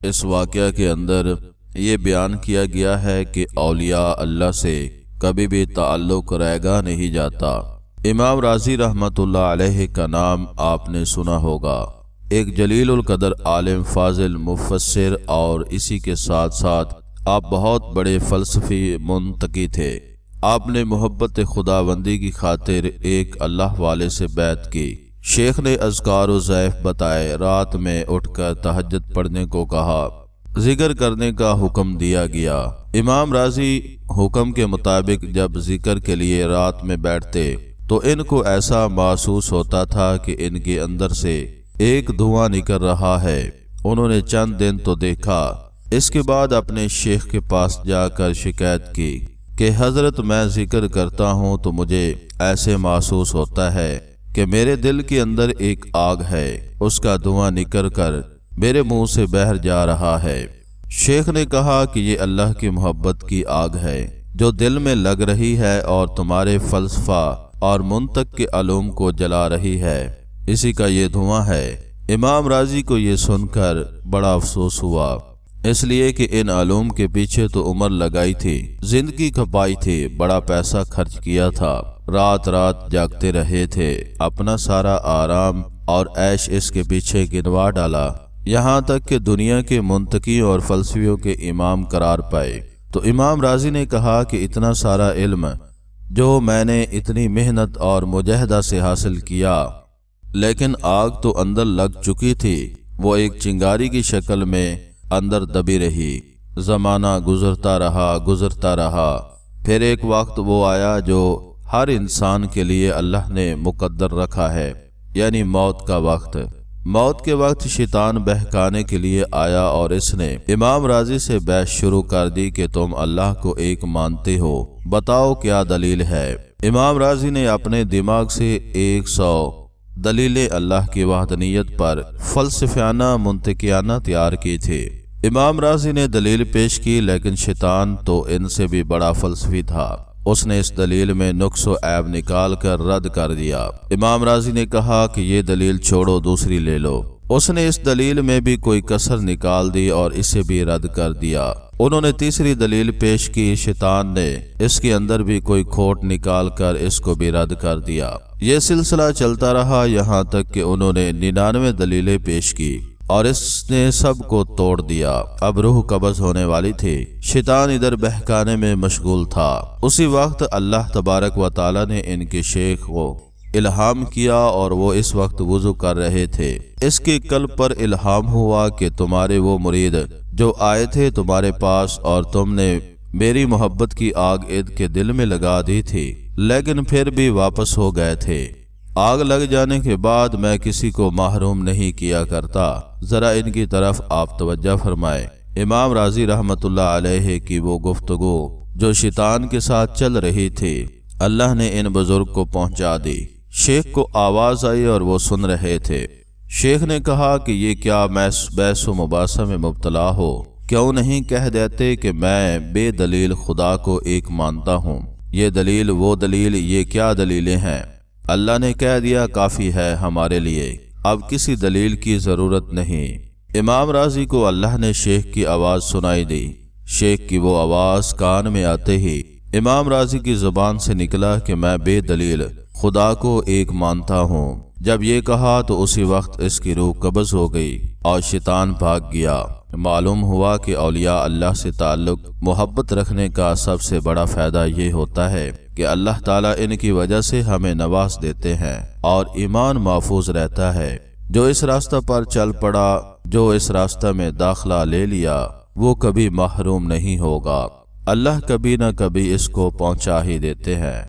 اس واقعہ کے اندر یہ بیان کیا گیا ہے کہ اولیاء اللہ سے کبھی بھی تعلق رہگاہ نہیں جاتا۔ امام راضی رحمۃ اللہ علیہ کا نام آپ نے سنا ہوگا، ایک جلیل القدر عالم، فاضل، مفسر اور اسی کے ساتھ ساتھ آپ بہت بڑے فلسفی منتقی تھے۔ آپ نے محبت خداوندی کی خاطر ایک اللہ والے سے بیعت کی۔ شیخ نے اذکار و ضعیف بتائے، رات میں اٹھ کر تہجد پڑھنے کو کہا، ذکر کرنے کا حکم دیا گیا۔ امام راضی حکم کے مطابق جب ذکر کے لیے رات میں بیٹھتے تو ان کو ایسا محسوس ہوتا تھا کہ ان کے اندر سے ایک دھواں نکل رہا ہے۔ انہوں نے چند دن تو دیکھا، اس کے بعد اپنے شیخ کے پاس جا کر شکایت کی کہ حضرت میں ذکر کرتا ہوں تو مجھے ایسے محسوس ہوتا ہے کہ میرے دل کے اندر ایک آگ ہے، اس کا دھواں نکل کر میرے منہ سے باہر جا رہا ہے۔ شیخ نے کہا کہ یہ اللہ کی محبت کی آگ ہے جو دل میں لگ رہی ہے اور تمہارے فلسفہ اور منطق کے علوم کو جلا رہی ہے، اسی کا یہ دھواں ہے۔ امام راضی کو یہ سن کر بڑا افسوس ہوا، اس لیے کہ ان علوم کے پیچھے تو عمر لگائی تھی، زندگی کھپائی تھی، بڑا پیسہ خرچ کیا تھا، رات رات جاگتے رہے تھے، اپنا سارا آرام اور عیش اس کے پیچھے گنوا ڈالا، یہاں تک کہ دنیا کے منطقی اور فلسفیوں کے امام قرار پائے۔ تو امام راضی نے کہا کہ اتنا سارا علم جو میں نے اتنی محنت اور مجاہدہ سے حاصل کیا، لیکن آگ تو اندر لگ چکی تھی، وہ ایک چنگاری کی شکل میں اندر دبی رہی۔ زمانہ گزرتا رہا، پھر ایک وقت وہ آیا جو ہر انسان کے لیے اللہ نے مقدر رکھا ہے، یعنی موت کا وقت۔ موت کے وقت شیطان بہکانے کے لیے آیا اور اس نے امام راضی سے بحث شروع کر دی کہ تم اللہ کو ایک مانتے ہو، بتاؤ کیا دلیل ہے۔ امام راضی نے اپنے دماغ سے 100 دلیلیں اللہ کی وحدانیت پر فلسفیانہ منطقیانہ تیار کی تھی۔ امام راضی نے دلیل پیش کی، لیکن شیطان تو ان سے بھی بڑا فلسفی تھا، اس نے اس دلیل میں نقص و عیب نکال کر رد کر دیا۔ امام راضی نے کہا کہ یہ دلیل چھوڑو، دوسری لے لو۔ اس نے اس دلیل میں بھی کوئی کسر نکال دی اور اسے بھی رد کر دیا۔ انہوں نے تیسری دلیل پیش کی، شیطان نے اس کے اندر بھی کوئی کھوٹ نکال کر اس کو بھی رد کر دیا۔ یہ سلسلہ چلتا رہا یہاں تک کہ انہوں نے 99 دلیلیں پیش کی اور اس نے سب کو توڑ دیا۔ اب روح قبض ہونے والی تھی، شیطان ادھر بہکانے میں مشغول تھا۔ اسی وقت اللہ تبارک و تعالی نے ان کے شیخ کو الہام کیا اور وہ اس وقت وضو کر رہے تھے۔ اس کے قلب پر الہام ہوا کہ تمہارے وہ مرید جو آئے تھے تمہارے پاس اور تم نے میری محبت کی آگ ان کے دل میں لگا دی تھی، لیکن پھر بھی واپس ہو گئے تھے۔ آگ لگ جانے کے بعد میں کسی کو محروم نہیں کیا کرتا، ذرا ان کی طرف آپ توجہ فرمائے۔ امام راضی رحمۃ اللہ علیہ کی وہ گفتگو جو شیطان کے ساتھ چل رہی تھی، اللہ نے ان بزرگ کو پہنچا دی۔ شیخ کو آواز آئی اور وہ سن رہے تھے۔ شیخ نے کہا کہ یہ کیا بحث و مباحثہ میں مبتلا ہو، کیوں نہیں کہہ دیتے کہ میں بے دلیل خدا کو ایک مانتا ہوں، یہ دلیل وہ دلیل، یہ کیا دلیلیں ہیں؟ اللہ نے کہہ دیا کافی ہے ہمارے لیے، اب کسی دلیل کی ضرورت نہیں۔ امام راضی کو اللہ نے شیخ کی آواز سنائی دی۔ شیخ کی وہ آواز کان میں آتے ہی امام راضی کی زبان سے نکلا کہ میں بے دلیل خدا کو ایک مانتا ہوں۔ جب یہ کہا تو اسی وقت اس کی روح قبض ہو گئی اور شیطان بھاگ گیا۔ معلوم ہوا کہ اولیاء اللہ سے تعلق محبت رکھنے کا سب سے بڑا فائدہ یہ ہوتا ہے کہ اللہ تعالیٰ ان کی وجہ سے ہمیں نواز دیتے ہیں اور ایمان محفوظ رہتا ہے۔ جو اس راستہ پر چل پڑا، جو اس راستہ میں داخلہ لے لیا، وہ کبھی محروم نہیں ہوگا، اللہ کبھی نہ کبھی اس کو پہنچا ہی دیتے ہیں۔